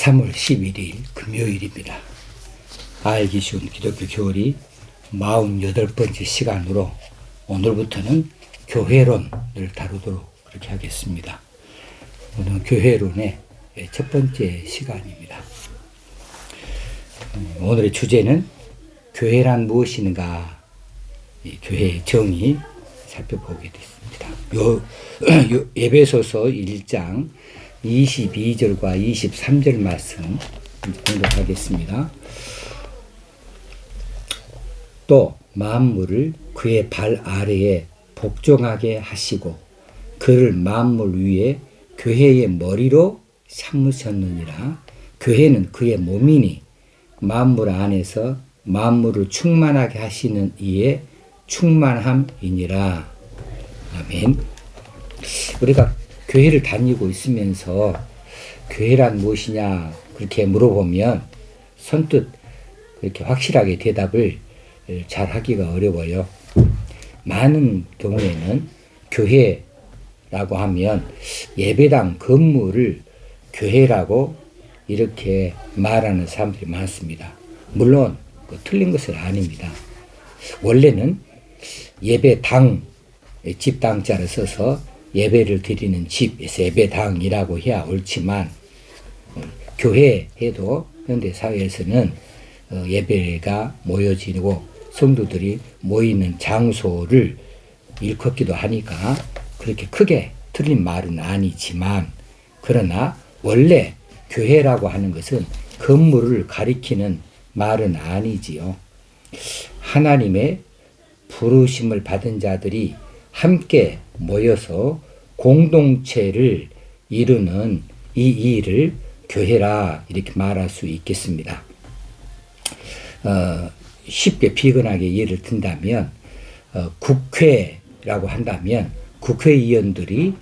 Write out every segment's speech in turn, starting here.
3월 11일 금요일입니다. 알기 쉬운 기독교 교리 48번째 시간으로 오늘부터는 교회론을 다루도록 그렇게 하겠습니다. 오늘은 교회론의 첫 번째 시간입니다. 오늘의 주제는 교회란 무엇인가, 교회의 정의 살펴보게 됐습니다. 에베소서 1장 22절과 23절 말씀 공독하겠습니다. 또 만물을 그의 발 아래에 복종하게 하시고 그를 만물 위에 교회의 머리로 삼으셨느니라. 교회는 그의 몸이니 만물 안에서 만물을 충만하게 하시는 이의 충만함이니라. 아멘. 우리가 교회를 다니고 있으면서 교회란 무엇이냐 그렇게 물어보면 선뜻 그렇게 확실하게 대답을 잘 하기가 어려워요. 많은 경우에는 교회라고 하면 예배당 건물을 교회라고 이렇게 말하는 사람들이 많습니다. 물론 틀린 것은 아닙니다. 원래는 예배당, 집당자를 써서 예배를 드리는 집에서 예배당이라고 해야 옳지만, 교회 해도 현대사회에서는 예배가 모여지고 성도들이 모이는 장소를 일컫기도 하니까 그렇게 크게 틀린 말은 아니지만, 그러나 원래 교회라고 하는 것은 건물을 가리키는 말은 아니지요. 하나님의 부르심을 받은 자들이 함께 모여서 공동체를 이루는 이 일을 교회라 이렇게 말할 수 있겠습니다. 쉽게 비근하게 예를 든다면 국회라고 한다면 국회의원들이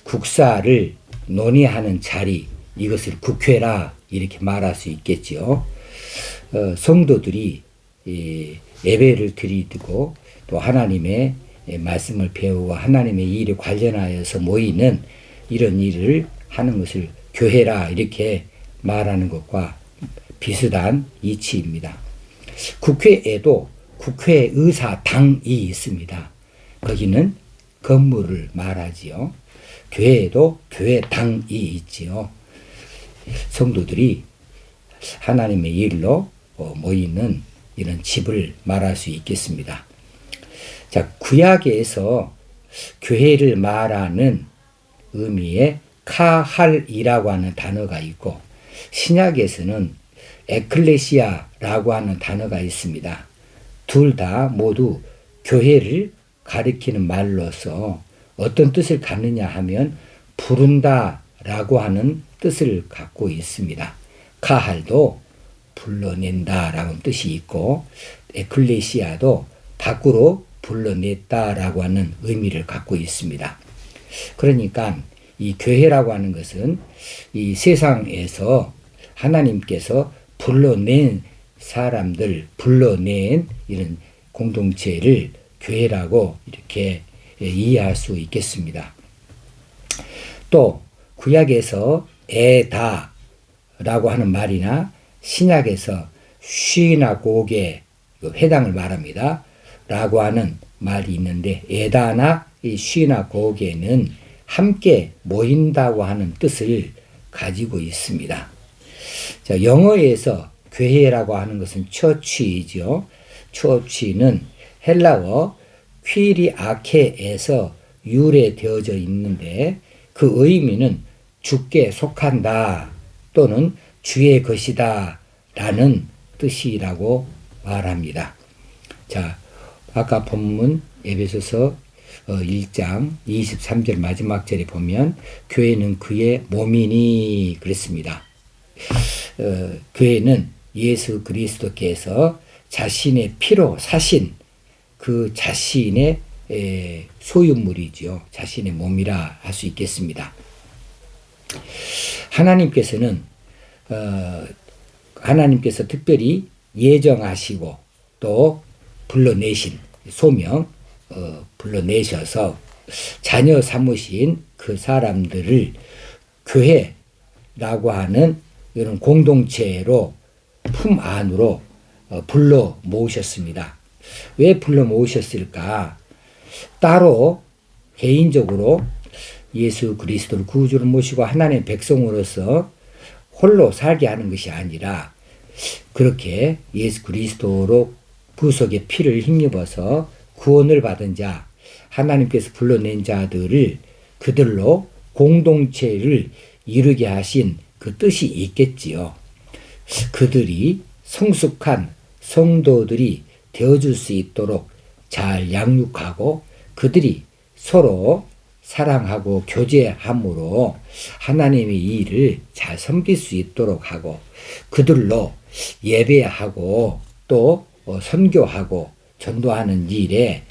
국사를 논의하는 자리, 이것을 국회라 이렇게 말할 수 있겠죠. 성도들이 예배를 드리고 또 하나님의 말씀을 배우고 하나님의 일에 관련하여서 모이는 이런 일을 하는 것을 교회라 이렇게 말하는 것과 비슷한 이치입니다. 국회에도 국회의사당이 있습니다. 거기는 건물을 말하지요. 교회에도 교회당이 있지요. 성도들이 하나님의 일로 모이는 이런 집을 말할 수 있겠습니다. 자, 구약에서 교회를 말하는 의미의 카할이라고 하는 단어가 있고, 신약에서는 에클레시아라고 하는 단어가 있습니다. 둘 다 모두 교회를 가리키는 말로서 어떤 뜻을 갖느냐 하면 부른다라고 하는 뜻을 갖고 있습니다. 카할도 불러낸다라는 뜻이 있고, 에클레시아도 밖으로 불러냈다라고 하는 의미를 갖고 있습니다. 그러니까 이 교회라고 하는 것은 이 세상에서 하나님께서 불러낸 사람들, 불러낸 이런 공동체를 교회라고 이렇게 이해할 수 있겠습니다. 또 구약에서 에다라고 하는 말이나 신약에서 시나고게, 회당을 말합니다. 라고 하는 말이 있는데, 에다나 이 시나고게는 함께 모인다고 하는 뜻을 가지고 있습니다. 자, 영어에서 교회라고 하는 것은 처치이죠. 처치는 헬라어 퀴리아케에서 유래되어져 있는데, 그 의미는 주께 속한다 또는 주의 것이다 라는 뜻이라고 말합니다. 자, 아까 본문 에베소서 1장 23절 마지막 절에 보면 교회는 그의 몸이니 그랬습니다. 교회는 예수 그리스도께서 자신의 피로 사신 그 자신의 소유물이죠. 자신의 몸이라 할 수 있겠습니다. 하나님께서 특별히 예정하시고 또 불러내신 소명 불러내셔서 자녀 삼으신 그 사람들을 교회라고 하는 이런 공동체로 품 안으로 불러 모으셨습니다. 왜 불러 모으셨을까? 따로 개인적으로 예수 그리스도를 구주로 모시고 하나님의 백성으로서 홀로 살게 하는 것이 아니라 그렇게 예수 그리스도로 부속의 피를 힘입어서 구원을 받은 자, 하나님께서 불러낸 자들을 그들로 공동체를 이루게 하신 그 뜻이 있겠지요. 그들이 성숙한 성도들이 되어줄 수 있도록 잘 양육하고 그들이 서로 사랑하고 교제함으로 하나님의 일을 잘 섬길 수 있도록 하고 그들로 예배하고 또 선교하고 전도하는 일에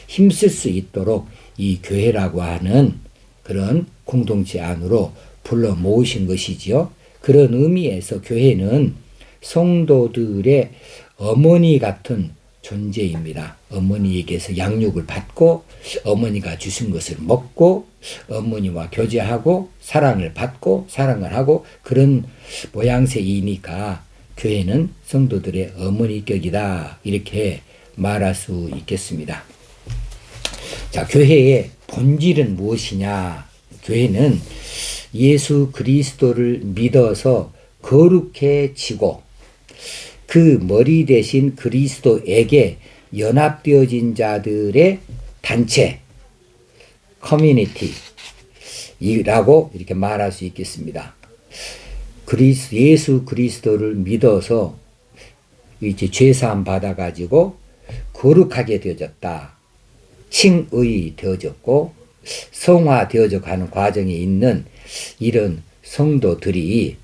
힘쓸 수 있도록 이 교회라고 하는 그런 공동체 안으로 불러 모으신 것이지요. 그런 의미에서 교회는 성도들의 어머니 같은 존재입니다. 어머니에게서 양육을 받고 어머니가 주신 것을 먹고 어머니와 교제하고 사랑을 받고 사랑을 하고 그런 모양새이니까 교회는 성도들의 어머니격이다 이렇게 말할 수 있겠습니다. 자, 교회의 본질은 무엇이냐? 교회는 예수 그리스도를 믿어서 거룩해지고 그 머리 대신 그리스도에게 연합되어진 자들의 단체, 커뮤니티라고 이렇게 말할 수 있겠습니다. 예수 그리스도를 믿어서 이제 죄사함 받아가지고 거룩하게 되어졌다. 칭의 되어졌고 성화되어져 가는 과정에 있는 이런 성도들이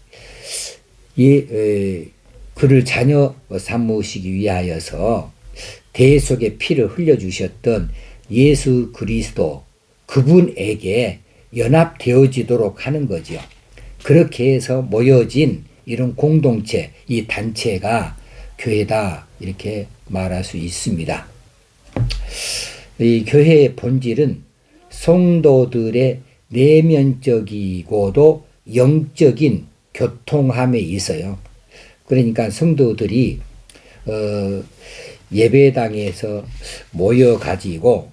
그를 자녀 삼으시기 위하여서 대속의 피를 흘려주셨던 예수 그리스도 그분에게 연합되어지도록 하는 거죠. 그렇게 해서 모여진 이런 공동체, 이 단체가 교회다 이렇게 말할 수 있습니다. 이 교회의 본질은 성도들의 내면적이고도 영적인 교통함에 있어요. 그러니까 성도들이 예배당에서 모여가지고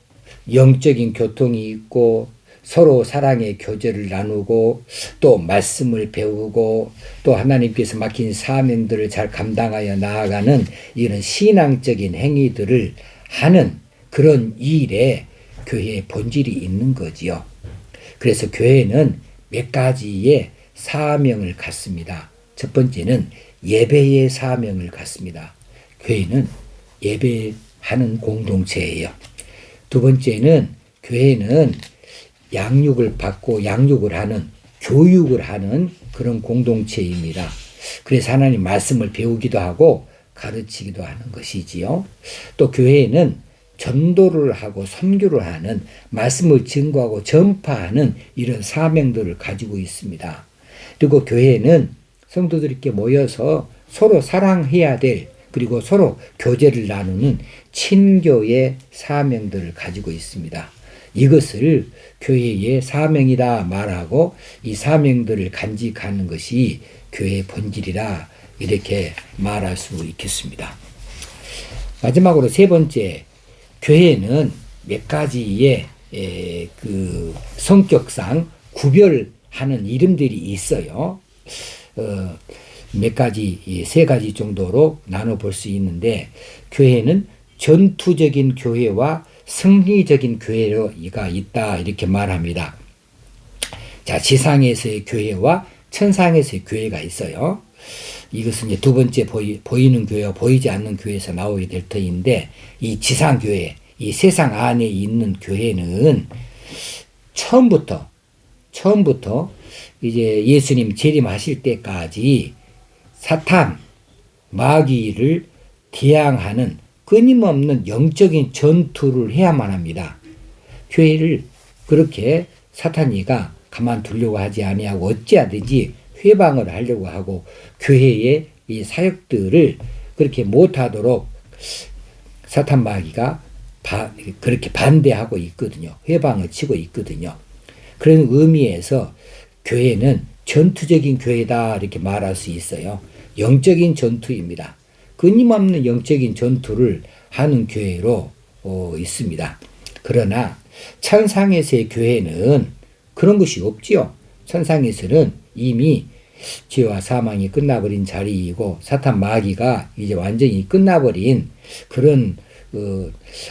영적인 교통이 있고 서로 사랑의 교제를 나누고 또 말씀을 배우고 또 하나님께서 맡긴 사명들을 잘 감당하여 나아가는 이런 신앙적인 행위들을 하는 그런 일에 교회의 본질이 있는 거지요. 그래서 교회는 몇 가지의 사명을 갖습니다. 첫 번째는 예배의 사명을 갖습니다. 교회는 예배하는 공동체예요. 두 번째는 교회는 양육을 받고 양육을 하는 교육을 하는 그런 공동체입니다. 그래서 하나님 말씀을 배우기도 하고 가르치기도 하는 것이지요. 또 교회는 전도를 하고 선교를 하는 말씀을 증거하고 전파하는 이런 사명들을 가지고 있습니다. 그리고 교회는 성도들이 이렇게 모여서 서로 사랑해야 될 그리고 서로 교제를 나누는 친교의 사명들을 가지고 있습니다. 이것을 교회의 사명이다 말하고 이 사명들을 간직하는 것이 교회의 본질이라 이렇게 말할 수 있겠습니다. 마지막으로 세 번째, 교회는 몇 가지의 그 성격상 구별하는 이름들이 있어요. 몇 가지, 세 가지 정도로 나눠볼 수 있는데 교회는 전투적인 교회와 승리적인 교회가 있다 이렇게 말합니다. 자, 지상에서의 교회와 천상에서의 교회가 있어요. 이것은 이제 두 번째 보이는 교회와 보이지 않는 교회에서 나오게 될 터인데 이 지상교회, 이 세상 안에 있는 교회는 처음부터 이제 예수님 재림하실 때까지 사탄, 마귀를 대항하는 끊임없는 영적인 전투를 해야만 합니다. 교회를 그렇게 사탄이가 가만두려고 하지 아니하고 어찌하든지 회방을 하려고 하고 교회의 이 사역들을 그렇게 못하도록 사탄 마귀가 그렇게 반대하고 있거든요. 회방을 치고 있거든요. 그런 의미에서 교회는 전투적인 교회다 이렇게 말할 수 있어요. 영적인 전투입니다. 끊임없는 영적인 전투를 하는 교회로 있습니다. 그러나 천상에서의 교회는 그런 것이 없지요. 천상에서는 이미 죄와 사망이 끝나버린 자리이고 사탄 마귀가 이제 완전히 끝나버린 그런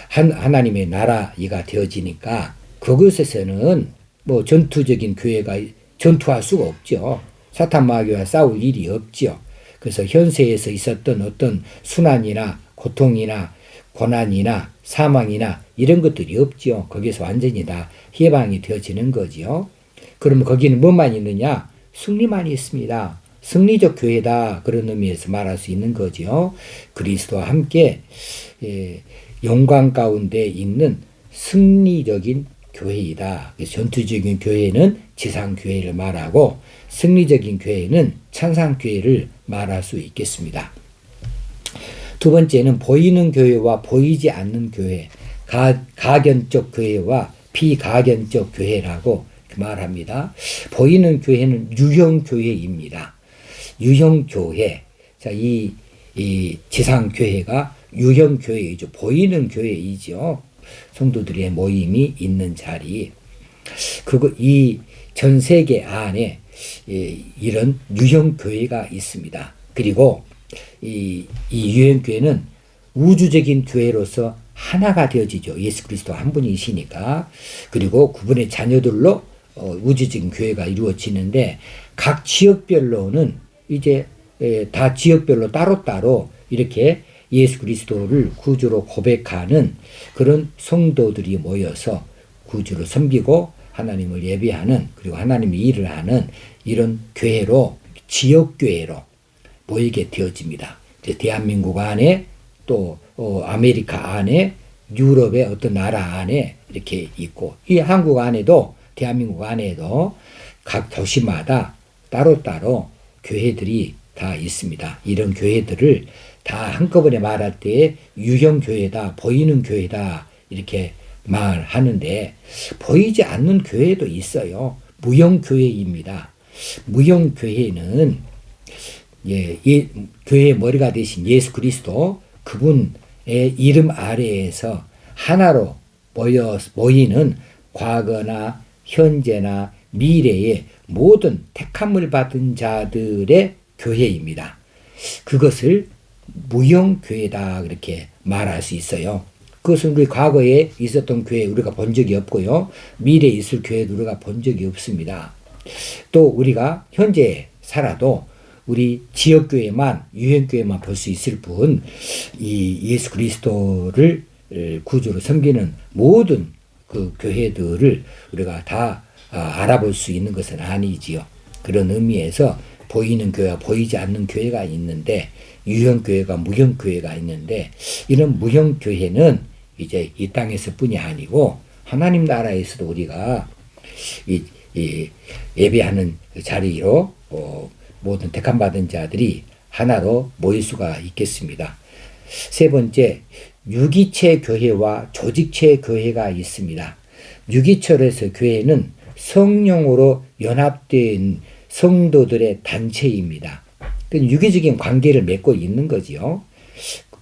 하나님의 나라가 되어지니까 그곳에서는 뭐 전투적인 교회가 전투할 수가 없죠. 사탄 마귀와 싸울 일이 없죠. 그래서 현세에서 있었던 어떤 순환이나 고통이나 고난이나 사망이나 이런 것들이 없죠. 거기서 완전히 다 해방이 되어지는 거지요. 그러면 거기는 뭐만 있느냐? 승리만 있습니다. 승리적 교회다. 그런 의미에서 말할 수 있는 거지요. 그리스도와 함께 영광 가운데 있는 승리적인 교회이다. 전투적인 교회는 지상교회를 말하고 승리적인 교회는 천상교회를 말할 수 있겠습니다. 두 번째는 보이는 교회와 보이지 않는 교회, 가견적 교회와 비가견적 교회라고 말합니다. 보이는 교회는 유형교회입니다. 유형교회. 자, 이 지상교회가 유형교회이죠. 보이는 교회이죠. 성도들의 모임이 있는 자리. 이 전 세계 안에 이런 유형교회가 있습니다. 그리고 이 유형교회는 우주적인 교회로서 하나가 되어지죠. 예수 그리스도 한 분이시니까. 그리고 그분의 자녀들로 우주적인 교회가 이루어지는데 각 지역별로는 이제 다 지역별로 따로따로 이렇게 예수 그리스도를 구주로 고백하는 그런 성도들이 모여서 구주로 섬기고 하나님을 예배하는 그리고 하나님의 일을 하는 이런 교회로 지역교회로 모이게 되어집니다. 대한민국 안에 또 아메리카 안에 유럽의 어떤 나라 안에 이렇게 있고 이 한국 안에도 대한민국 안에도 각 도시마다 따로따로 교회들이 다 있습니다. 이런 교회들을 다 한꺼번에 말할 때 유형교회다, 보이는 교회다 이렇게 말하는데 보이지 않는 교회도 있어요. 무형교회입니다. 무형교회는 교회의 머리가 되신 예수 그리스도 그분의 이름 아래에서 하나로 모이는 과거나 현재나 미래의 모든 택함을 받은 자들의 교회입니다. 그것을 무형교회다 그렇게 말할 수 있어요. 그것은 우리 과거에 있었던 교회 우리가 본 적이 없고요. 미래에 있을 교회도 우리가 본 적이 없습니다. 또 우리가 현재 살아도 우리 지역교회만 유형교회만 볼 수 있을 뿐 이 예수 그리스도를 구주로 섬기는 모든 그 교회들을 우리가 다 알아볼 수 있는 것은 아니지요. 그런 의미에서 보이는 교회와 보이지 않는 교회가 있는데 유형교회가 무형교회가 있는데 이런 무형교회는 이제 이 땅에서뿐이 아니고 하나님 나라에서도 우리가 예배하는 자리로 모든 택함받은 자들이 하나로 모일 수가 있겠습니다. 세 번째, 유기체 교회와 조직체 교회가 있습니다. 유기체로서 교회는 성령으로 연합된 성도들의 단체입니다. 유기적인 관계를 맺고 있는 거지요.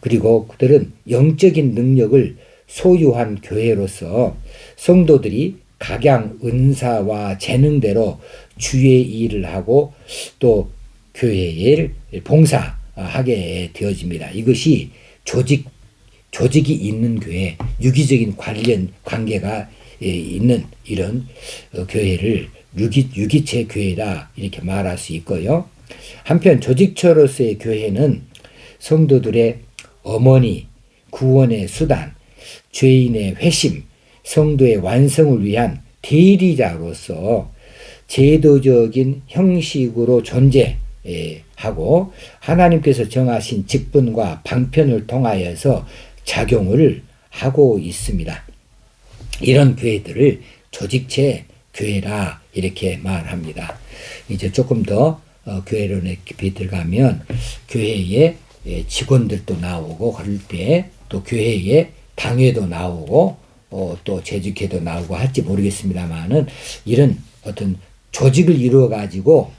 그리고 그들은 영적인 능력을 소유한 교회로서 성도들이 각양 은사와 재능대로 주의 일을 하고 또 교회에 봉사하게 되어집니다. 이것이 조직이 있는 교회, 유기적인 관계가 있는 이런 교회를 유기체 교회다 이렇게 말할 수 있고요. 한편 조직체로서의 교회는 성도들의 어머니, 구원의 수단, 죄인의 회심, 성도의 완성을 위한 대리자로서 제도적인 형식으로 존재하고 하나님께서 정하신 직분과 방편을 통하여서 작용을 하고 있습니다. 이런 교회들을 조직체 교회라 이렇게 말합니다. 이제 조금 더 교회론에 깊이 들어가면 교회에 직원들도 나오고 그럴 때 또 교회에 당회도 나오고 또 재직회도 나오고 할지 모르겠습니다만은 이런 어떤 조직을 이루어 가지고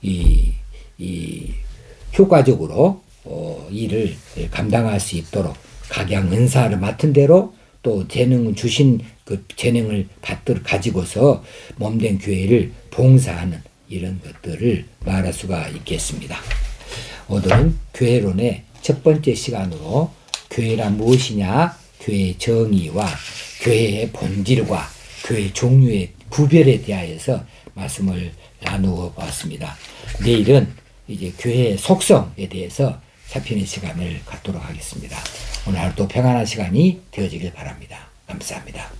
이 효과적으로 일을 감당할 수 있도록 각양 은사를 맡은 대로 또 재능 주신 그 재능을 가지고서 몸된 교회를 봉사하는 이런 것들을 말할 수가 있겠습니다. 오늘은 교회론의 첫 번째 시간으로 교회란 무엇이냐, 교회의 정의와 교회의 본질과 교회 종류의 구별에 대하여서 말씀을 나누어 봤습니다. 내일은 이제 교회의 속성에 대해서 살피는 시간을 갖도록 하겠습니다. 오늘 하루도 평안한 시간이 되어지길 바랍니다. 감사합니다.